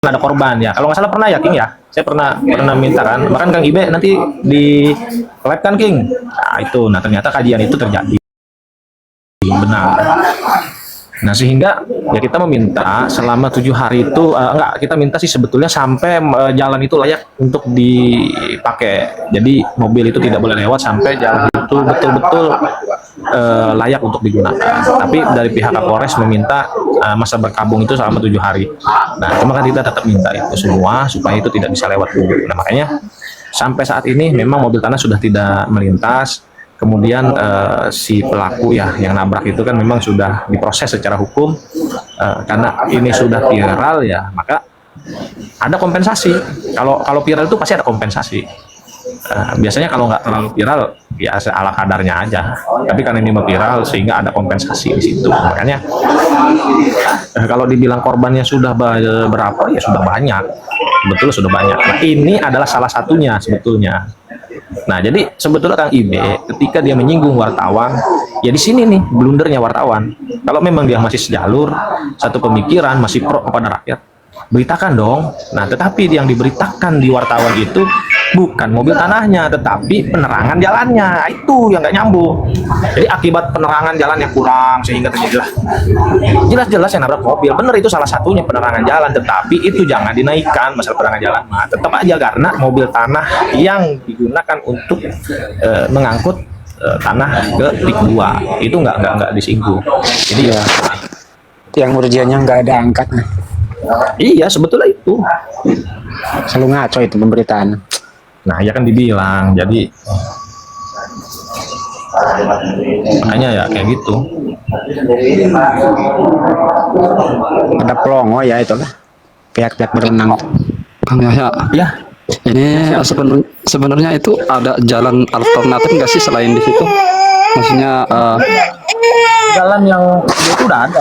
ada korban ya. Kalau nggak salah pernah ya King ya. Saya pernah minta kan. Bahkan Kang Ibe nanti di lab kan King. Nah itu, nah ternyata kajian itu terjadi benar. Nah sehingga ya kita meminta selama 7 hari itu enggak, kita minta sih sebetulnya sampai jalan itu layak untuk dipakai. Jadi mobil itu tidak boleh lewat sampai jalan itu betul-betul layak untuk digunakan. Tapi dari pihak Kapolres meminta masa berkabung itu selama 7 hari. Nah cuma kan kita tetap minta itu semua supaya itu tidak bisa lewat dulu. Nah makanya sampai saat ini memang mobil tanah sudah tidak melintas. Kemudian si pelaku ya yang nabrak itu kan memang sudah diproses secara hukum, karena ini sudah viral ya, maka ada kompensasi. Kalau viral itu pasti ada kompensasi. Biasanya kalau nggak terlalu viral ya ala kadarnya aja. Tapi karena ini viral sehingga ada kompensasi di situ. Makanya kalau dibilang korbannya sudah berapa ya sudah banyak, betul sudah banyak. Nah ini adalah salah satunya sebetulnya. Nah, jadi sebetulnya Kang Ibe ketika dia menyinggung wartawan, ya di sini nih blundernya wartawan. Kalau memang dia masih sejalur, satu pemikiran, masih pro kepada rakyat, beritakan dong. Nah, tetapi yang diberitakan di wartawan itu bukan mobil tanahnya, tetapi penerangan jalannya. Itu yang nggak nyambung. Jadi akibat penerangan jalan yang kurang sehingga terjadilah jelas-jelas yang nabrak mobil. Bener itu salah satunya penerangan jalan, tetapi itu jangan dinaikkan masalah penerangan jalan. Nah, tetap aja karena mobil tanah yang digunakan untuk mengangkut tanah ke tik 2 itu nggak disinggung. Jadi ya yang urgennya nggak ada angkatnya. Iya sebetulnya itu. Selalu ngaco itu pemberitaan. Nah ya kan dibilang, jadi makanya ya kayak gitu. Ada pelongo ya itulah pihak-pihak berenang. Kang Yahya, Ya ini sebenarnya itu ada jalan alternatif nggak sih selain di situ? Maksudnya jalan yang itu udah ada,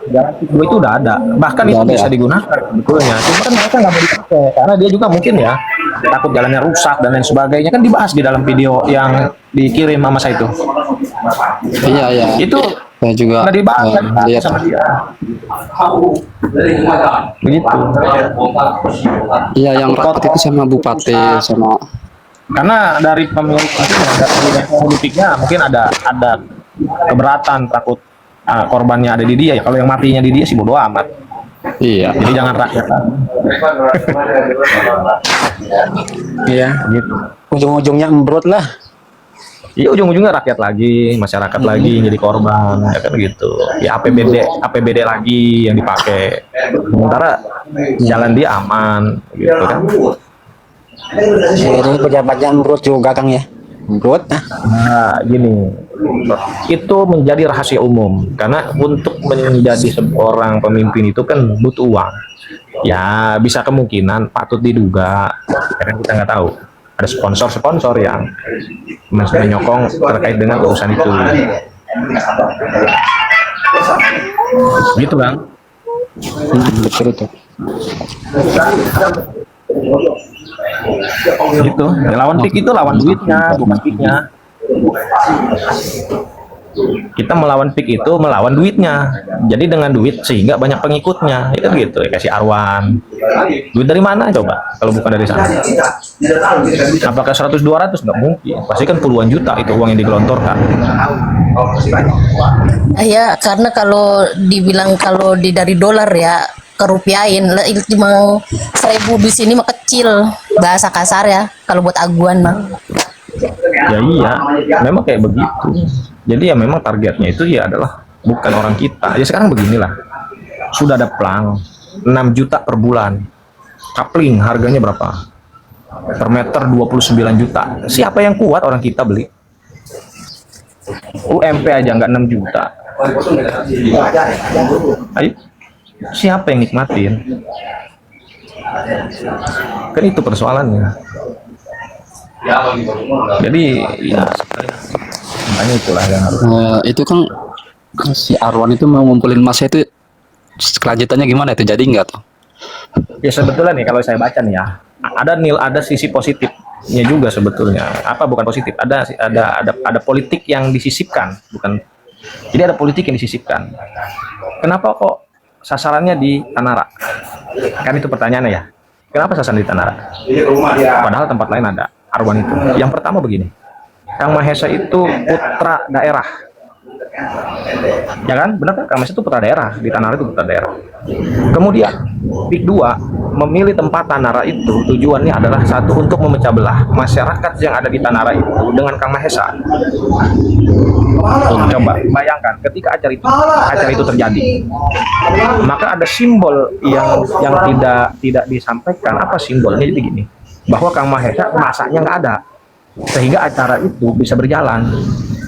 jalan kedua itu udah ada, bahkan Udah itu ada bisa ya? digunakan sebetulnya. Cuma kan mereka nggak mau dipakai karena dia juga mungkin ya takut jalannya rusak dan lain sebagainya, kan dibahas di dalam video yang dikirim sama saya itu. iya iya. Itu Saya juga nggak dibahas kan lihat. sama dia. Begitu. Iya yang rapat itu sama bupati sama. Karena dari pemilik dari politiknya mungkin ada keberatan, takut korbannya ada di dia ya. Kalau yang matinya di dia sih bodo amat. Iya. Jadi jangan rakyat. Iya. Gitu. Ujung-ujungnya embrut lah. Iya ujung-ujungnya rakyat lagi, masyarakat lagi yang jadi korban, ya kan gitu. Ya APBD lagi yang dipakai. Sementara jalan dia aman, gitu kan. Jadi pejabatnya embrut juga Kang ya. Embrut. Nah, gini, itu menjadi rahasia umum karena untuk menjadi seorang pemimpin itu kan butuh uang. Ya bisa kemungkinan patut diduga, karena kita nggak tahu ada sponsor yang menyokong terkait dengan urusan itu. Gitu kan? Betul itu. Gitu. Ya, lawan PIK itu lawan duitnya, bukan PIK-nya. Kita melawan PIK itu melawan duitnya. Jadi dengan duit sehingga banyak pengikutnya. Itu gitu ya, kasih Arwan. Duit dari mana coba kalau bukan dari sana? Apakah 100-200? Nggak mungkin. Pasti kan puluhan juta itu uang yang digelontorkan. Ya, karena kalau dibilang kalau dari dolar ya kerupiahin lah, itu cuma 1.000 di sini mah kecil, bahasa kasar ya kalau buat aguan mah. Ya iya, memang kayak begitu. Jadi ya memang targetnya itu ya adalah bukan orang kita. Ya sekarang beginilah, sudah ada pelang 6 juta per bulan. Kapling harganya berapa? Per meter 29 juta. Siapa yang kuat orang kita beli? UMP aja nggak 6 juta. Ayo, siapa yang nikmatin? Kan itu persoalannya. Jadi ya makanya itulah yang harus. Itu kan si Arwan itu mau ngumpulin massa itu kelanjutannya gimana itu, jadi nggak tuh? Ya sebetulnya nih kalau saya baca nih ya, ada sisi positifnya juga sebetulnya. Apa bukan positif? Ada politik yang disisipkan, bukan. Jadi ada politik yang disisipkan. Kenapa kok sasarannya di Tanara? Kan itu pertanyaannya ya. Kenapa sasaran di Tanara? Padahal tempat lain ada Arwan itu. Yang pertama begini, Kang Mahesa itu putra daerah. Ya kan? Benar kan? Kang Mahesa itu putra daerah. Di Tanara itu putra daerah. Kemudian, Pik 2 memilih tempat Tanara itu tujuannya adalah satu, untuk memecah belah masyarakat yang ada di Tanara itu dengan Kang Mahesa. Coba bayangkan ketika acara itu terjadi, maka ada simbol yang tidak disampaikan. Apa simbolnya? Jadi gini, bahwa Kang Mahesa masaknya nggak ada, sehingga acara itu bisa berjalan.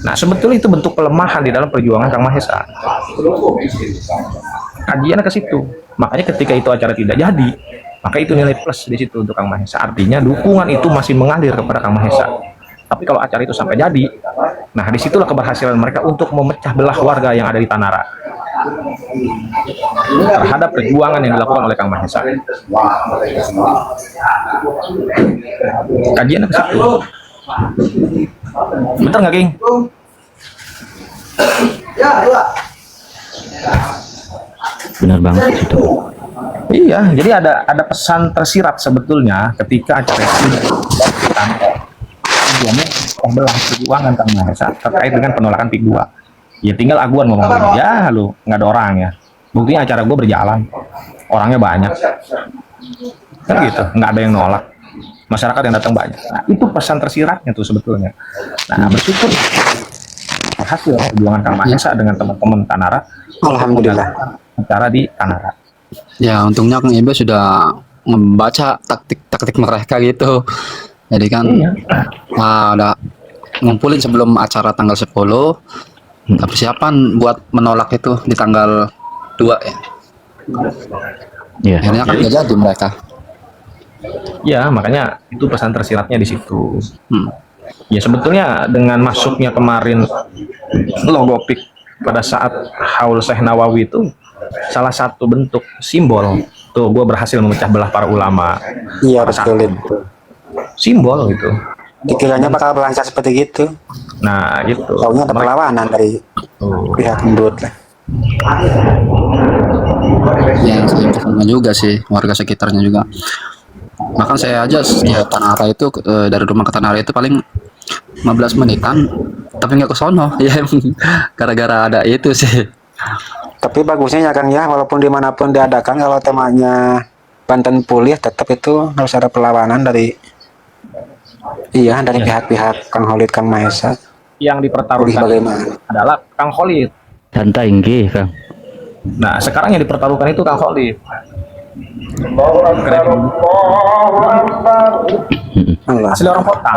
Nah, sebetulnya itu bentuk pelemahan di dalam perjuangan Kang Mahesa. Kajiannya ke situ. Makanya ketika itu acara tidak jadi, maka itu nilai plus di situ untuk Kang Mahesa. Artinya dukungan itu masih mengalir kepada Kang Mahesa. Tapi kalau acara itu sampai jadi, nah disitulah keberhasilan mereka untuk memecah belah warga yang ada di Tanara terhadap perjuangan yang dilakukan oleh Kang Mahesa. Kajian ke situ. Bentar nggak, King? Benar banget itu. Iya, jadi ada pesan tersirat sebetulnya ketika acara itu tujuannya membelah perjuangan Kang Mahesa terkait dengan penolakan Pik 2. Ya tinggal Aguan ngomong gini, ya lu nggak ada orang ya. Buktinya acara gue berjalan, orangnya banyak. Kan gitu, nggak ada yang nolak. Masyarakat yang datang banyak. Nah, itu pesan tersiratnya tuh sebetulnya. Nah, bersyukur hasil perjuangan Kang Mahesa dengan teman-teman Tanara. Alhamdulillah. Acara di Tanara. Ya, untungnya Kang Ibe sudah membaca taktik mereka gitu. Jadi kan udah ngumpulin sebelum acara tanggal 10, persiapan buat menolak itu di tanggal 2 ya. Iya. Akhirnya kan nggak jadi mereka. Ya, makanya itu pesan tersiratnya di situ. Ya sebetulnya dengan masuknya kemarin logo Pik pada saat haul Syekh Nawawi itu salah satu bentuk simbol. Tuh, gue berhasil memecah belah para ulama. Iya, Pada saat betul itu. simbol gitu. Dikiranya bakal berlancar seperti gitu. Nah, gitu. Taunya ada perlawanan dari pihak Embrut lah. Ya, sama juga sih warga sekitarnya juga. Bahkan saya aja ya, Tanara itu dari rumah ke Tanara itu paling 15 menitan, tapi nggak ke sono. Ya emang gara-gara ada itu sih. Tapi bagusnya ya Kang ya, walaupun dimanapun diadakan, kalau temanya Banten Pulih, tetap itu harus ada perlawanan dari pihak-pihak Kang Khalid, Kang Mahesa. Yang dipertaruhkan Bagaimana? adalah Kang Khalid. Santai nggih, Kang. Nah, sekarang yang dipertaruhkan itu Kang Khalid. Allah. Asli orang kota.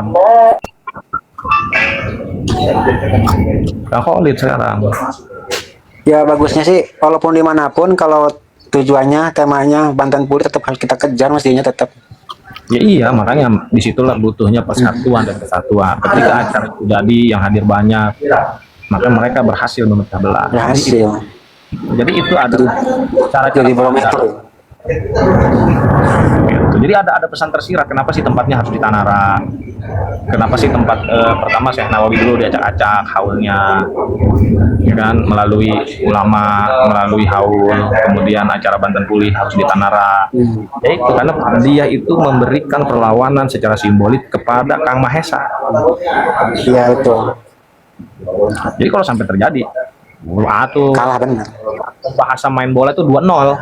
Kang Khalid sekarang. Ya bagusnya sih, walaupun dimanapun, kalau tujuannya, temanya Banten Pulih, tetap harus kita kejar, mestinya tetap. Ya iya, makanya disitulah butuhnya persatuan dan kesatuan. Ketika acara itu jadi, yang hadir banyak, maka mereka berhasil memecah belah. Berhasil. Jadi itu adalah cara-cara Jadi barometer. gitu. Jadi ada pesan tersirat. Kenapa sih tempatnya harus di Tanara? Kenapa sih tempat pertama Syekh Nawawi dulu diacak-acak haulnya, ya kan, melalui ulama, melalui haul, kemudian acara Banten Pulih harus di Tanara. Ya itu karena dia itu memberikan perlawanan secara simbolik kepada Kang Mahesa. Iya itu. Jadi kalau sampai terjadi, tuh Kalah benar. bahasa main bola itu 2-0.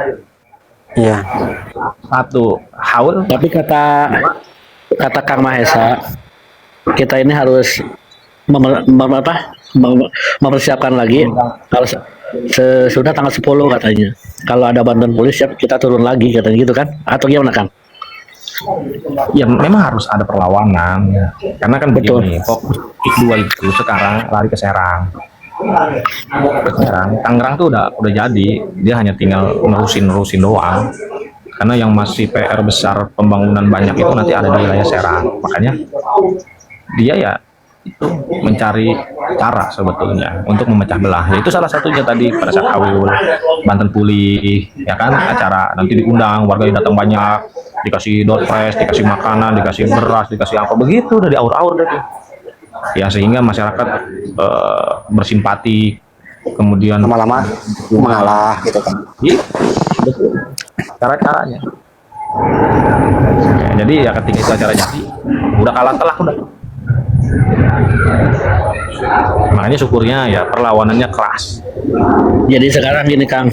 Iya. Satu haul. Tapi kata Kang Mahesa, kita ini harus mempersiapkan lagi kalau sesudah tanggal 10 katanya. Kalau ada Banten Pulih siap kita turun lagi katanya gitu kan? Atau gimana Kang? Ya memang harus ada perlawanan. Karena kan begini, fokus Pik 2 itu sekarang lari ke Serang. Tangerang tuh udah jadi, dia hanya tinggal nerusin doang. Karena yang masih PR besar pembangunan banyak itu nanti ada di wilayah Serang. Makanya dia ya itu mencari cara sebetulnya untuk memecah belah. Ya, itu salah satunya tadi pada saat haul Banten Pulih, ya kan, acara nanti diundang warga datang banyak, dikasih door prize, dikasih makanan, dikasih beras, dikasih apa begitu, udah diaur-aur deh. Ya sehingga masyarakat bersimpati kemudian lama-lama mengalah gitu kan. iya, betul. Cara-caranya. Ya, jadi ya ketika itu acara jadi udah kalah telak udah. Makanya syukurnya ya perlawanannya keras. Jadi sekarang gini Kang,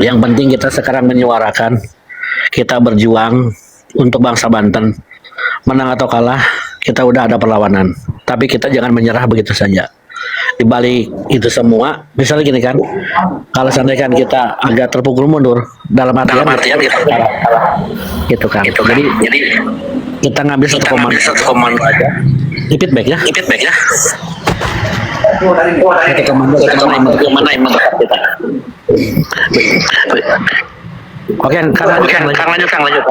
yang penting kita sekarang menyuarakan, kita berjuang untuk bangsa Banten. Menang atau kalah, kita udah ada perlawanan. Tapi kita jangan menyerah begitu saja. Di balik itu semua, misalnya gini kan, kalau seandainya kan kita agak terpukul mundur, dalam artian kita kalah, gitu kan. Jadi kita ngambil satu komando aja. Feedback ya. Satu komando yang mana yang mendekat kita. Oke, Kang lanjut.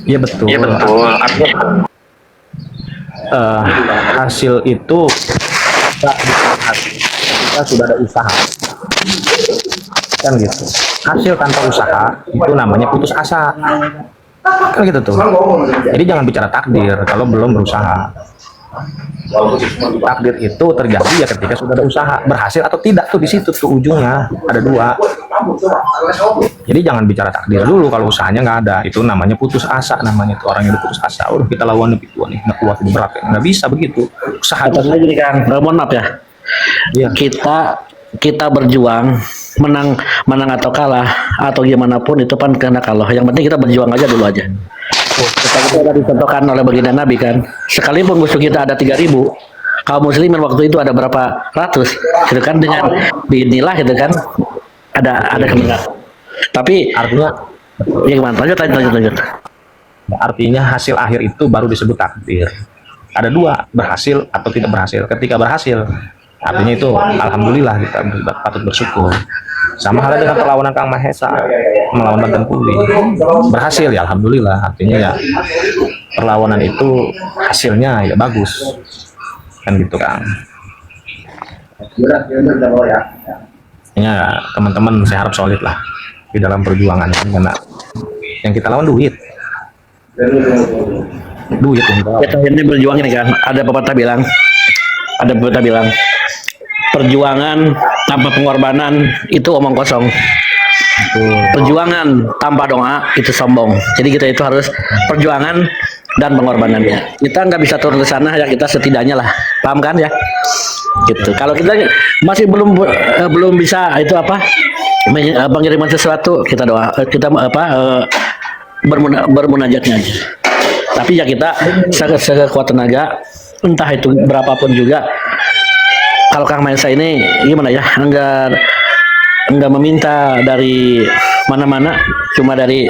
Iya betul. Hasil itu kita sudah ada usaha, kan gitu. Hasil tanpa usaha itu namanya putus asa, kan gitu tuh. Jadi jangan bicara takdir kalau belum berusaha. Takdir itu terjadi ya ketika sudah ada usaha, berhasil atau tidak tuh di situ tuh ujungnya ada dua. Jadi jangan bicara takdir dulu kalau usahanya nggak ada, itu namanya putus asa, namanya itu orang yang udah putus asa. Udah kita lawan lebih tua nih, nggak kuat ini berat ya, nggak bisa begitu. Usaha Atas lagi nih Kang, mohon maaf ya. Iya. Kita berjuang, menang atau kalah atau gimana pun itu kan karena kalau yang penting kita berjuang aja dulu aja. Kita sudah ditentukan oleh baginda Nabi kan, sekalipun musuh kita ada 3.000, kaum muslimin waktu itu ada berapa ratus, gitu kan, dengan biidnillah gitu kan, ada kemenangan. Tapi Artinya, ya gimana? Lanjut. artinya hasil akhir itu baru disebut takdir. Ada dua, berhasil atau tidak berhasil. Ketika berhasil, artinya itu alhamdulillah, kita patut bersyukur. Sama halnya dengan perlawanan Kang Mahesa melawan Banten Pulih, berhasil ya alhamdulillah, artinya ya perlawanan itu hasilnya ya bagus, kan gitu Kang. Ya teman-teman, saya harap solid lah di dalam perjuangannya, karena yang kita lawan duit yang kita lawan. Kita ini berjuang ini kan, ada pepatah bilang perjuangan tanpa pengorbanan itu omong kosong. Perjuangan tanpa doa itu sombong. Jadi kita itu harus perjuangan dan pengorbanannya. Kita nggak bisa turun ke sana ya, kita setidaknya lah, paham kan ya? Gitu. Kalau kita masih belum bisa itu pengiriman sesuatu, kita doa, kita bermunajatnya aja. Tapi ya kita sekuat tenaga, entah itu berapapun juga. Kalau Kang Mahesa ini gimana ya, enggak meminta dari mana-mana, cuma dari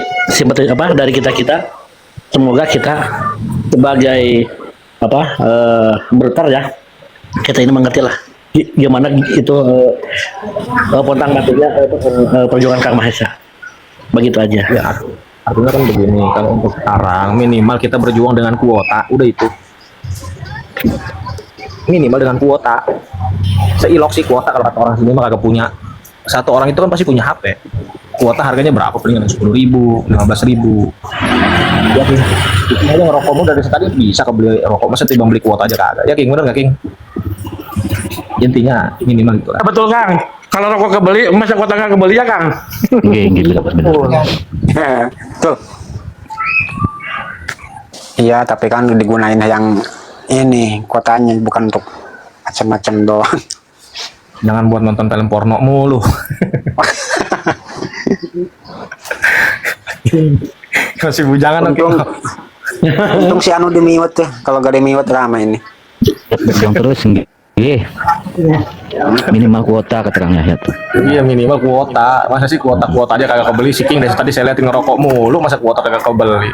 dari kita. Semoga kita sebagai broker ya, kita ini mengerti lah gimana itu pontang pantingnya perjuangan Kang Mahesa. Begitu aja. Ya, artinya kan begini, kalau untuk sekarang minimal kita berjuang dengan kuota, udah itu. Minimal dengan kuota. Seilok sih kuota, kalau kata orang sini mah kagak punya. Satu orang itu kan pasti punya HP. Kuota harganya berapa? Paling 10.000, 15.000. Ya King, itu aja ngerokokmu dari tadi bisa kebeli rokok, masa timbang beli kuota aja kagak. Ya King, bener nggak King? Intinya minimal itu lah. Betul Kang. Kalau rokok kebeli, masa kuota nggak kebeli ya Kang? Gitu. Betul. Tuh. Iya, tapi kan digunain yang ini kuotanya, bukan untuk macam-macam doang. Jangan buat nonton film porno mulu. Masih bujangan Untung si Anu dimiwet tuh. Kalau gak dimiwet ramai ini. Berjuang terus nggih. Minimal kuota keterangnya ya. Iya minimal kuota. Masa sih kuota aja kagak kebeli sih King. Dari tadi saya liatin ngerokok mulu, masa kuota kagak kebeli.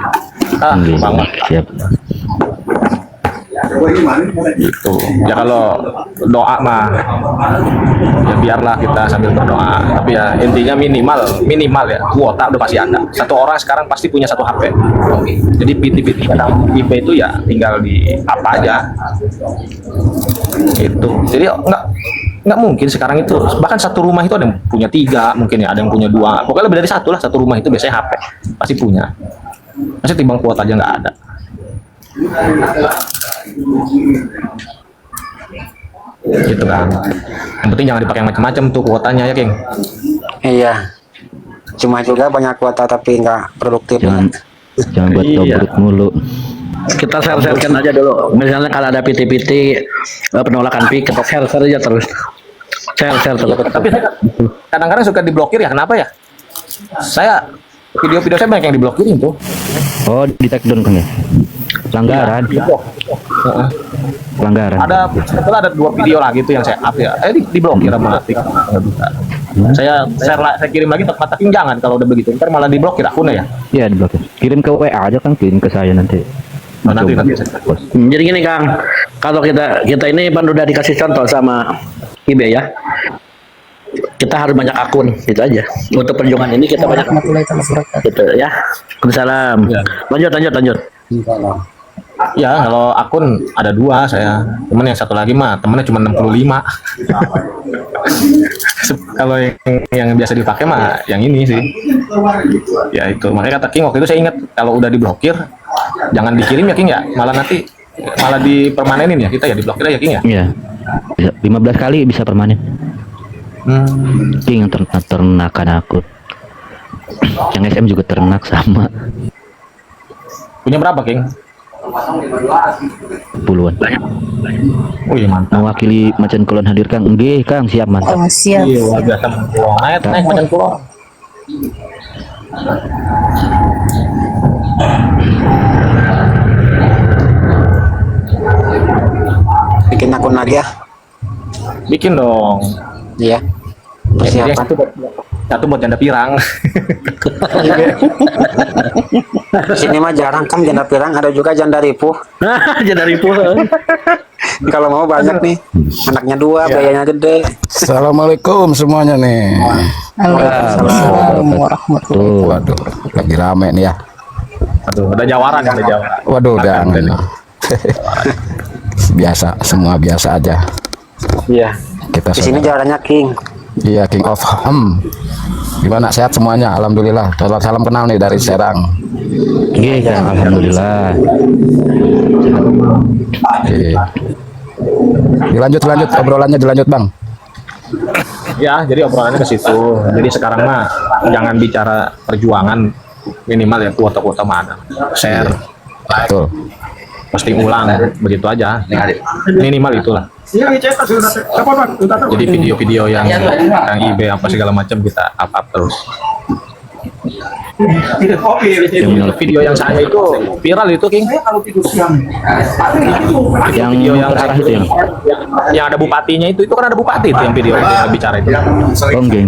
Banget. Siap. Gitu. Ya kalau doa mah ya biarlah kita sambil berdoa. Tapi ya intinya minimal ya kuota udah pasti ada. Satu orang sekarang pasti punya satu HP. Jadi PT IP itu ya tinggal di apa aja. Itu. Jadi nggak mungkin sekarang itu, bahkan satu rumah itu ada yang punya 3, mungkin ya ada yang punya 2. Pokoknya lebih dari 1 lah, satu rumah itu biasanya HP pasti punya. Masih timbang kuota aja nggak ada. gitu kan. Yang penting jangan dipakai macam-macam tuh kuotanya ya King. Iya. Cuma juga banyak kuota tapi nggak produktif. Jangan buat Iya. tobruk mulu. Kita share-sharekan aja dulu. Misalnya kalau ada PT-PT penolakan PIK, kita share aja terus. Share terus. Tapi saya kadang-kadang suka diblokir ya, kenapa ya? Saya video-video saya banyak yang diblokirin tuh. Oh, di take down Kang ya. Pelanggaran. Heeh. Pelanggaran. Sebetulnya ada 2 video lagi tuh yang saya up ya. Diblokir sama TikTok. Nggak bisa. Saya kirim lagi ke Mata King, jangan kalau udah begitu. Ntar malah diblokir akunnya ya. Iya, diblokir. Kirim ke WA aja Kang, kirim ke saya nanti. Nanti Coba. saya Bos. Jadi gini Kang, kalau kita ini kan udah dikasih contoh sama IB ya. Kita harus banyak akun, itu aja. Untuk perjuangan ini kita banyak akun. Warahmatullahi wabarakatuh. Gitu ya. Waalaikumsalam. Lanjut. Ya, kalau akun ada 2 saya. Cuman yang satu lagi mah temennya cuma 65. Kalau yang biasa dipakai mah yang ini sih. Ya itu. Makanya kata King waktu itu saya ingat kalau udah diblokir jangan dikirim ya King ya. Malah dipermanenin ya kita ya, diblokir ya King ya. Iya. Bisa 15 kali bisa permanen. King yang ternakan aku. Yang SM juga ternak sama. Punya berapa King? Puluhan. Oh iya mantap. Mewakili Macan Kulon hadir Kang. Nggih Kang, siap mantap. Oh, siap. Iya, luar biasa. Naik Macan Kulon. Bikin akun lagi ya. Bikin dong. Iya. Yang Persiapan. satu buat janda pirang. Di sini mah jarang kan janda pirang, ada juga janda ripuh. Jadi dari Kalau mau banyak nih. Anaknya 2, biayanya gede. Assalamualaikum semuanya nih. Waalaikumsalam warahmatullahi Tuh, Waduh, lagi rame nih ya. Aduh, ada jawaran ya, ada jawaran. Waduh, Makan, jangan. Biasa, semua biasa aja. Iya. Kita Di sini saudara. jawarannya King. Iya, King of Gimana, sehat semuanya? Alhamdulillah. Salam kenal nih dari Serang. Nggih Kang, alhamdulillah. Oke. Dilanjut obrolannya dilanjut Bang. Ya, jadi obrolannya ke situ. Jadi sekarang mah jangan bicara perjuangan, minimal ya kuota-kuota mana. Share, like, Betul. posting ulang, begitu aja. Minimal itulah. Jadi video-video yang IB apa segala macam kita up terus. Video yang saya itu viral itu King. Yang Video yang terarah itu yang ada bupatinya itu kan ada bupati itu yang video yang bicara itu. Oh nggih.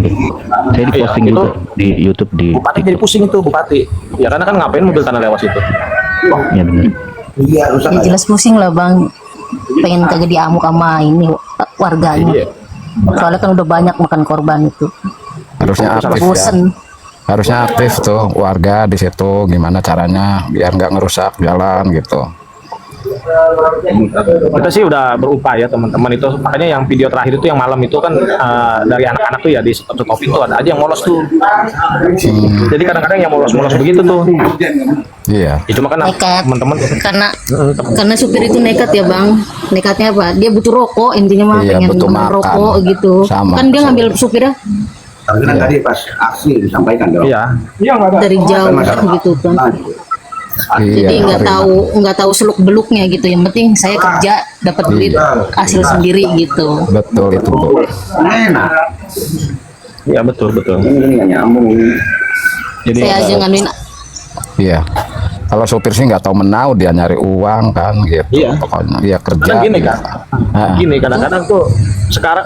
Saya di posting Iya, juga itu- di YouTube di Bupati jadi pusing itu bupati. Ya karena kan ngapain mobil tanah lewat situ. ya benar. Ya jelas pusing lah Bang. Pengen kagak diamuk sama ini warganya. Iya. Soalnya kan udah banyak makan korban itu. Harusnya aktif ya. Bosen. Harusnya aktif tuh warga di situ. Gimana caranya biar nggak ngerusak jalan gitu. Kita sih udah berupaya teman-teman itu, makanya yang video terakhir itu yang malam itu kan dari anak-anak tuh ya di stop itu ada aja yang molos tuh. Jadi kadang-kadang yang molos-molos begitu tuh. Iya. Ya cuma kan Nekat. teman-teman Karena supir itu nekat ya Bang. Nekatnya apa? Dia butuh rokok, intinya mah Iya, pengen butuh makan makan. rokok gitu. Sama. Kan dia ngambil supirnya Tapi kan tadi pas aksi disampaikan dong. iya. dari jauh gitu kan. Jadi Iya. nggak tahu seluk beluknya gitu. Yang penting saya kerja dapat duit hasil sendiri gitu. Betul itu Bu. Enak. Iya betul. Ini nggak nyambung. Jadi Saya aja nganuin Iya. Kalau supir sih nggak tahu menau, dia nyari uang kan gitu. Iya. Pokoknya dia kerja. kadang gini gitu. kan. Ah. Gini kadang-kadang tuh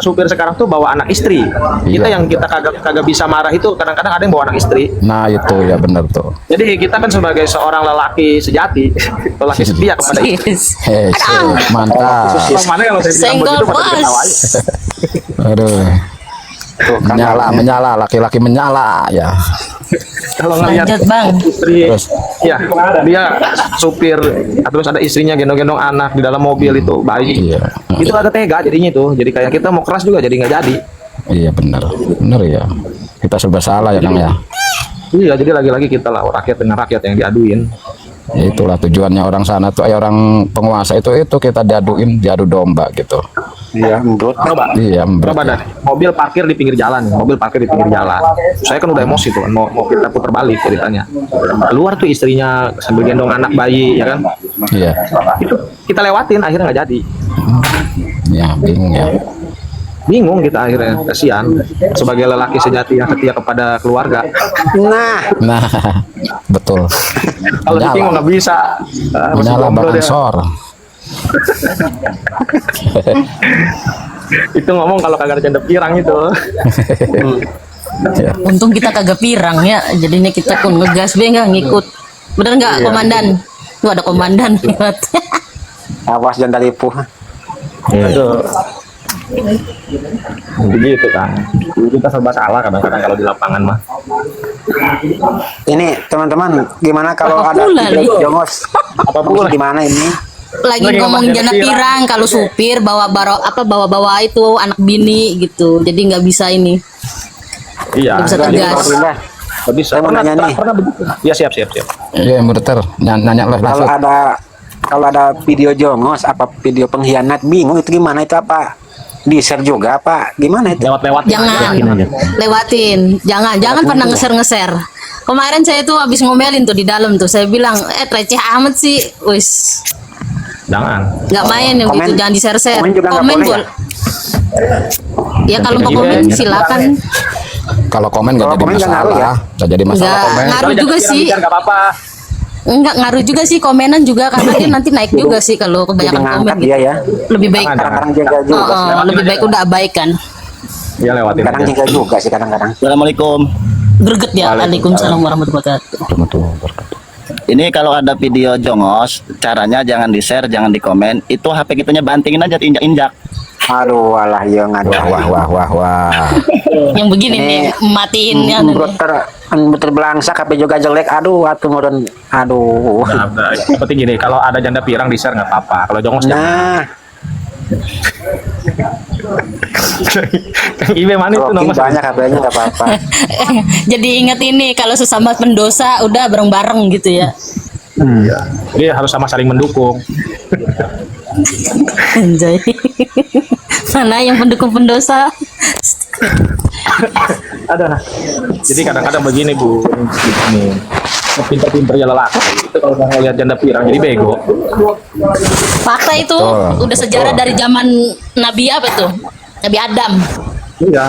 supir sekarang tuh bawa anak istri. Kita Iya. yang kita kagak bisa marah itu kadang-kadang ada yang bawa anak istri. Nah itu ya benar tuh. Jadi kita kan sebagai seorang lelaki sejati, lelaki setia kepada istri. Yes. Hei, mantap. Mana kalau saya bilang Senggol begitu pada bos. ketawa aja. Aduh. Menyala, laki-laki menyala ya. Kalau ngelihat Lanjut Bang. istri, Terus? ya dia supir, terus ada istrinya gendong-gendong anak di dalam mobil itu bayi. Iya. Itu agak tega jadinya itu. Jadi kayak kita mau keras juga jadi nggak jadi. Iya benar. Benar ya. Kita serba salah ya Kang ya. Iya, jadi lagi-lagi kita lah rakyat dengan rakyat yang diaduin. Ya, itulah tujuannya orang sana tuh, orang penguasa itu kita diadu domba gitu. Iya, menurut. Coba, Iya, coba dan mobil parkir di pinggir jalan, mobil parkir di pinggir jalan. Saya kan udah emosi tuh, mau kita putar balik ceritanya. Keluar tuh istrinya sambil gendong anak bayi, ya kan? Iya. Itu kita lewatin, akhirnya nggak jadi. Ya, bingung ya. Bingung kita akhirnya, kasihan. Sebagai lelaki sejati yang setia kepada keluarga. Nah, betul. Kalau di bingung nggak bisa. Masih Menyala jomblo Bang dia. Ansor. Itu ngomong kalau kagak ada janda pirang itu. Ya. Untung kita kagak pirang ya, jadinya kita pun ngegas be nggak ngikut. Bener nggak komandan? Tuh ada komandan lewat. Awas jangan lipuh. Aduh. Begitu kan. Kita serba salah kadang-kadang kalau di lapangan mah. Ini teman-teman, gimana kalau Apa ada pula, Li? video jongos? Apa pula? Gimana ini? Lagi Lagi ngomong ngomong jana jana pirang kalau supir bawa itu anak bini gitu, jadi nggak bisa ini. Iya. Nggak bisa jadi tegas. nggak bisa. Saya mau nanya nih. Pernah begitu. Ya siap. Iya, muter. Nanya lah Kalau langsung. ada video jongos apa video pengkhianat, bingung itu gimana, itu apa? Di-share juga apa? Gimana itu? Lewat-lewat. Jangan lewatin, jangan pernah ngeser. Kemarin saya tuh habis ngomelin tuh di dalam tuh, saya bilang receh amat sih, wis Jangan. nggak main yang Komen- gitu, jangan di-share. komen juga nggak Komen boleh ya? boleh. Ya kalau mau Iya, komen iya. silakan. Kalau komen nggak Kalau jadi komen nggak ngaruh ya? masalah. Nggak jadi masalah Nggak komen. ngaruh juga sih. Nggak apa-apa. Enggak ngaruh juga sih komenan juga, karena dia nanti naik juga sih kalau Jadi kebanyakan komen ngangkat gitu. dia ya. Lebih baik Kadang-kadang jaga juga. lebih baik udah abaikan. Ya lewatin. Kadang aja. jaga juga sih kadang-kadang. Assalamualaikum. Greget ya. Waalaikumsalam warahmatullahi wabarakatuh. Ini kalau ada video jongos, caranya jangan di-share, jangan di-komen. Itu HP gitunya bantingin aja, injak-injak. Aduh, alah ya ngaduh. Wah. Yang begini Ini nih matiin yang terbelangsak, HP juga jelek. Aduh, murun. Aduh. Nah, seperti gini, kalau ada janda pirang di share nggak apa-apa. Kalau jongos jangan. Nah, Kang Ibe mana itu Rocky nomor? banyak HP-nya nggak apa-apa. jadi ingat ini kalau sesama pendosa udah bareng-bareng gitu ya. Jadi harus sama saling mendukung. Anjay. Mana yang pendukung pendosa? Ada. Jadi kadang-kadang begini Bu, ini pinter-pinter ya lelaki itu kalau nggak ngeliat janda pirang jadi bego. Fakta itu udah sejarah dari zaman Nabi apa tuh? Nabi Adam. Iya,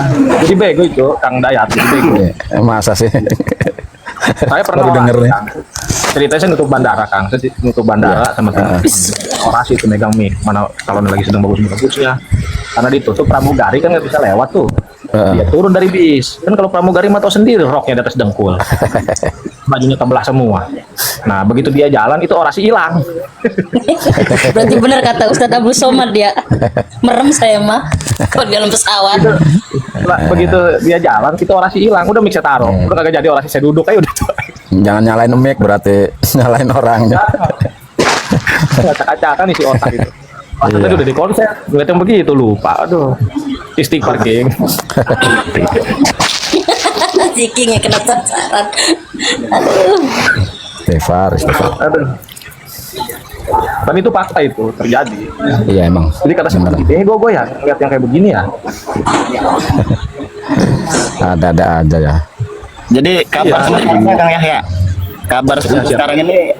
jadi bego itu Kang Dayat, jadi bego. Masa sih? Saya pernah Baru denger nih. Kang. Ceritanya saya nutup bandara Kang, saya nutup bandara sama teman orasi itu megang mic, mana kalau lagi sedang bagus-bagusnya. Karena ditutup pramugari kan nggak bisa lewat tuh. Dia turun dari bis. Kan kalau pramugari mah tau sendiri roknya di atas dengkul. Bajunya kebelah semua. Nah, begitu dia jalan itu orasi hilang. Berarti benar kata Ustadz Abdul Somad dia. Merem saya mah kalau di dalam pesawat. Begitu dia jalan itu orasi hilang. Udah mic saya taruh. Udah kagak jadi orasi saya duduk aja udah. Jangan nyalain mic berarti nyalain orangnya. Acak-acakan isi otak itu. Pas tadi udah di konser, ngeliat yang begitu lupa. Aduh, istighfar King. Si King yang kena sasaran. Aduh. Istighfar. Aduh. Dan itu fakta itu terjadi. Iya emang. Jadi kata saya, gue ya ngeliat yang kayak begini ya. Ada aja ya. Jadi kabar selanjutnya Kang Yahya. Kabar sekarang ini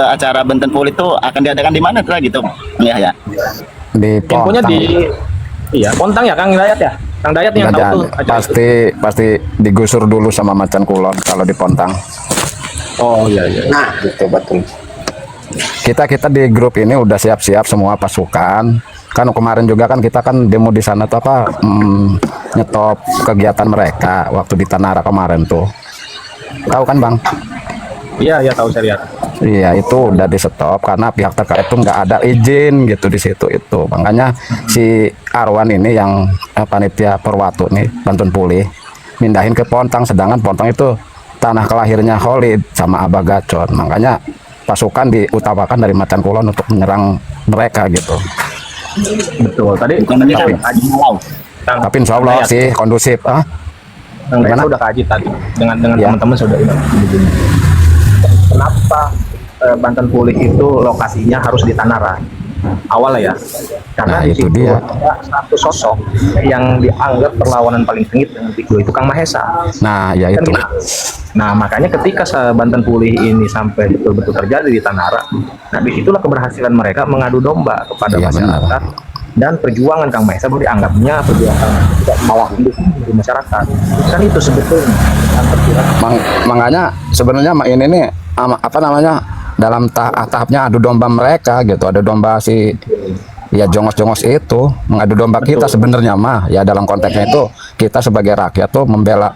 acara Banten Pul itu akan diadakan di mana tuh gitu, Kang Yahya? Di Infonya Pontang. iya, Pontang ya Kang Dayat ya. Kang Dayat yang tahu tuh acara itu. Pasti digusur dulu sama Macan Kulon kalau di Pontang. Oh iya. Nah, itu betul. Kita di grup ini udah siap-siap semua pasukan. Kan kemarin juga kan kita kan demo di sana tuh apa nyetop kegiatan mereka waktu di Tanara kemarin tuh. Tahu kan Bang? Iya tahu saya lihat. Iya itu udah di stop karena pihak terkait itu nggak ada izin gitu di situ itu. Makanya si Arwan ini yang panitia Perwatu nih Banten Pulih mindahin ke Pontang, sedangkan Pontang itu tanah kelahirnya Khalid sama Abah Gacor. Makanya pasukan diutamakan dari Macan Kulon untuk menyerang mereka gitu. Betul. Tadi Tapi insya Allah Dayat. sih kondusif. Kang Dayat Gimana? udah kaji tadi dengan Ya. teman-teman sudah begini. Kenapa Banten Pulih itu lokasinya harus di Tanara? awalnya ya, karena Nah, di itu situ dia. ada satu sosok yang dianggap perlawanan paling sengit dengan Pik 2 itu Kang Mahesa. Nah, ya Kan itu. gitu. Nah, makanya ketika Banten Pulih ini sampai betul-betul terjadi di Tanara, nah disitulah keberhasilan mereka mengadu domba kepada Iya, masyarakat dan perjuangan Kang Mahesa baru dianggapnya perjuangan tidak malah mendukung di masyarakat. Kan itu sebetulnya yang terkira. Makanya sebenarnya ini nih apa namanya, dalam tahapnya adu domba mereka gitu, adu domba si ya jongos-jongos itu mengadu domba kita sebenarnya mah ya, dalam konteksnya itu kita sebagai rakyat tuh membela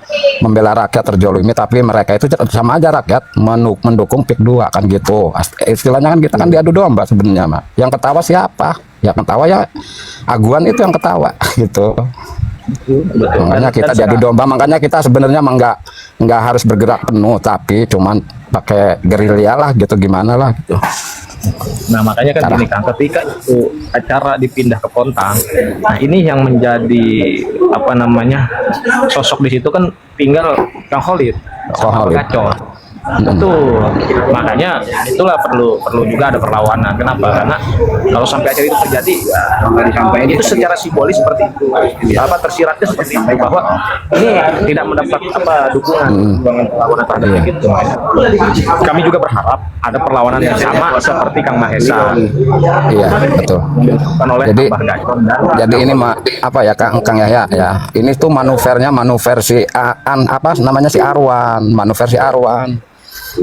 rakyat terjolimi, tapi mereka itu sama aja rakyat mendukung Pik 2 kan gitu. Istilahnya kan kita kan diadu domba sebenarnya mah. Yang ketawa siapa? Ya ketawa ya Aguan itu yang ketawa gitu. Makanya kita diadu domba, makanya kita sebenarnya mah nggak harus bergerak penuh, tapi cuman pakai gerilya lah gitu, gimana lah gitu. Nah, makanya kan gini Kang, ketika itu acara dipindah ke Pontang, nah ini yang menjadi apa namanya sosok di situ kan tinggal Kang Khalid sama Khalid. Gacor. Betul, makanya itulah perlu juga ada perlawanan. Kenapa? Karena kalau sampai acara itu terjadi, ya, itu secara simbolis seperti itu. Apa tersiratnya seperti itu bahwa ini tidak mendapat dukungan perlawanan terhadap itu. Kami juga berharap ada perlawanan yang sama seperti Kang Mahesa. Iya betul. Dilakukan oleh Jadi Abah Gacor dan jadi ini apa ya Kang Yahya ya. Ini tuh manuver si apa namanya si Arwan, manuver si Arwan.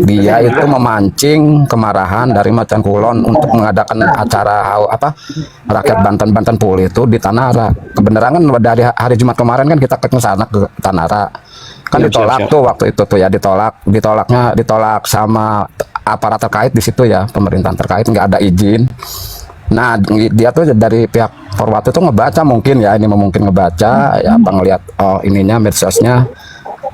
Dia itu memancing kemarahan dari Macan Kulon untuk mengadakan acara rakyat Banten Pulih itu di Tanara. Kebenaran kan dari hari Jumat kemarin kan kita ke sana ke Tanara. Kan ditolak tuh waktu itu tuh ya, ditolak sama aparat terkait di situ ya, pemerintahan terkait nggak ada izin. Nah, dia tuh dari pihak Forward itu ngebaca mungkin ya, ini mungkin ngebaca ya apa ngelihat ininya medsosnya.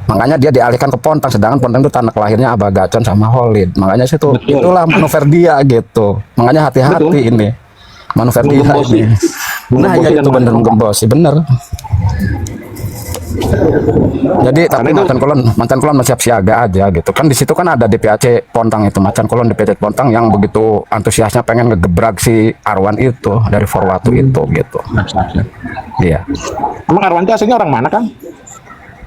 Makanya dia dialihkan ke Pontang, sedangkan Pontang itu tanah lahirnya Abah Gacon sama Khalid. Makanya itulah manuver dia gitu. Makanya hati-hati ini manuver dia ini. Nah ya itu bener menggembosi bener. Jadi tapi Macan Kulon masih siap siaga aja gitu kan. Di situ kan ada DPAC Pontang itu, Macan Kulon DPAC Pontang yang begitu antusiasnya pengen ngegebrak si Arwan itu dari Forwatu itu gitu. Iya. Emang Arwan itu aslinya orang mana Kang?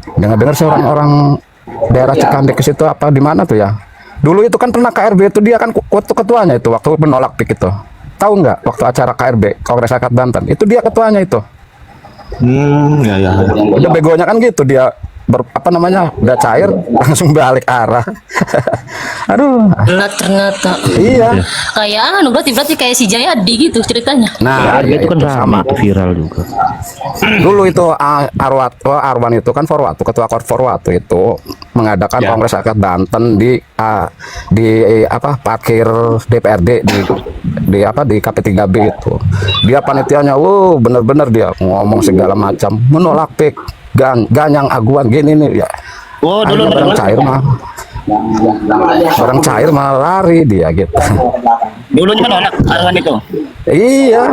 Dengar-dengar sih orang-orang daerah Cikandek ke situ apa di mana tuh ya. Dulu itu kan pernah KRB itu dia kan ketuanya itu waktu menolak Pik itu. Tahu nggak waktu acara KRB Kongres Rakyat Banten itu dia ketuanya itu. Ya. Udah begonya kan gitu dia udah cair langsung balik arah. Aduh. Berat ternyata. Iya. Kayak berarti kayak si Jayadi gitu ceritanya. Nah, Dia itu kan sama. sama viral juga. Dulu itu Arwan itu kan Forwatu, ketua Forwatu itu mengadakan Kongres Rakyat Banten di parkir DPRD di KP3B itu. Dia panitianya, bener-bener dia ngomong segala macam, menolak Pik, ganyang Aguan gini nih ya. Oh, dulu Barang cair mah lari dia gitu. dulunya menolak Arwan itu. Iya,